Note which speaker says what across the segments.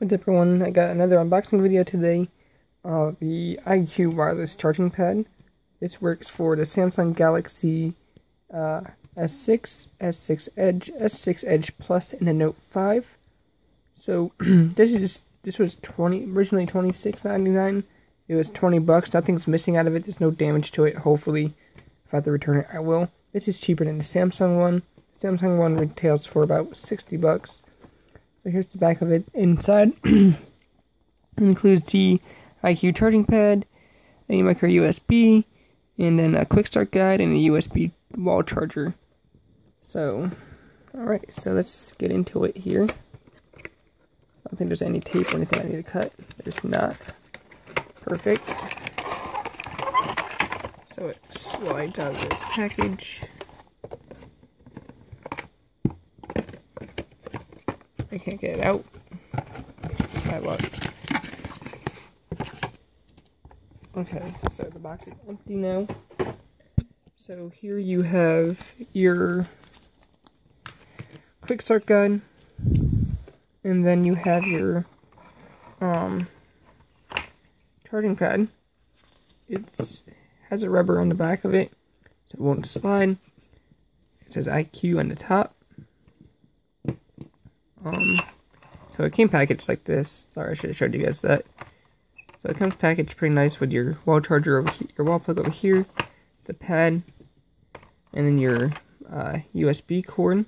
Speaker 1: What's up everyone, I got another unboxing video today of the IQ wireless charging pad. This works for the Samsung Galaxy S6, S6 Edge, S6 Edge Plus, and the Note 5. So this was originally $26.99. It was $20. Nothing's missing out of it. There's no damage to it. Hopefully, if I have to return it, I will. This is cheaper than the Samsung one. The Samsung one retails for about $60. So here's the back of it. Inside it includes the IQ charging pad, a micro USB, and then a quick start guide and a USB wall charger. So, alright, so let's get into it here. I don't think there's any tape or anything I need to cut. There's not. Perfect. So it slides out of its package. I can't get it out. It's my luck. Okay, so the box is empty now. So here you have your quick start guide, and then you have your charging pad. It has a rubber on the back of it, so it won't slide. It says IQ on the top. So it came packaged like this. Sorry, I should have showed you guys that. So it comes packaged pretty nice with your wall charger over here, your wall plug over here, the pad, and then your USB cord,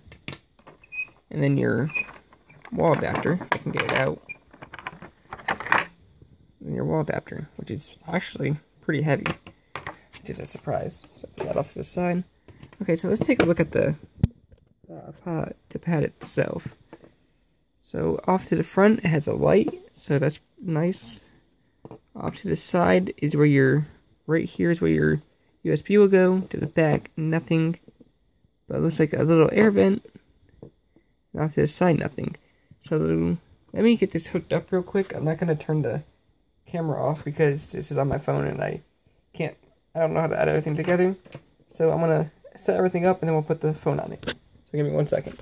Speaker 1: and then your wall adapter. If I can get it out. And your wall adapter, which is actually pretty heavy, which is a surprise. So put that off to the side. Okay, so let's take a look at the pad itself. So off to the front, it has a light, so that's nice. Off to the side is where right here is where your USB will go. To the back, nothing, but it looks like a little air vent. And off to the side, nothing. So let me get this hooked up real quick. I'm not going to turn the camera off because this is on my phone and I don't know how to add everything together. So I'm going to set everything up and then we'll put the phone on it. So give me 1 second.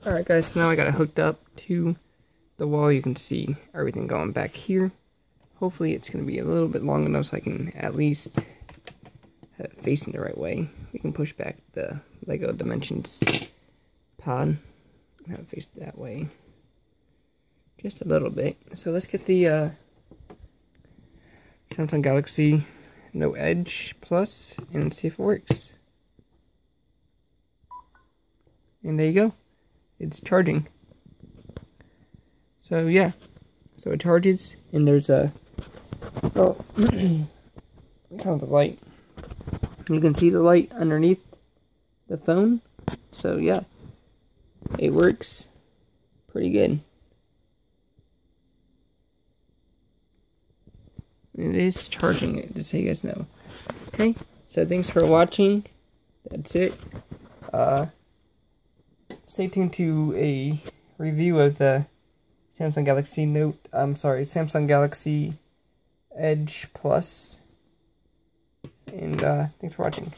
Speaker 1: Alright guys, so now I got it hooked up to the wall. You can see everything going back here. Hopefully it's going to be a little bit long enough so I can at least have it facing the right way. We can push back the Lego Dimensions pod and have it face that way. Just a little bit. So let's get the Samsung Galaxy Note Edge Plus and see if it works. And there you go. It's charging. So yeah, so it charges, and there's a turn on the light. You can see the light underneath the phone. So yeah, it works pretty good. It is charging it, just so you guys know. Okay, so thanks for watching. That's it. stay tuned to a review of the Samsung Galaxy Edge Plus. And thanks for watching.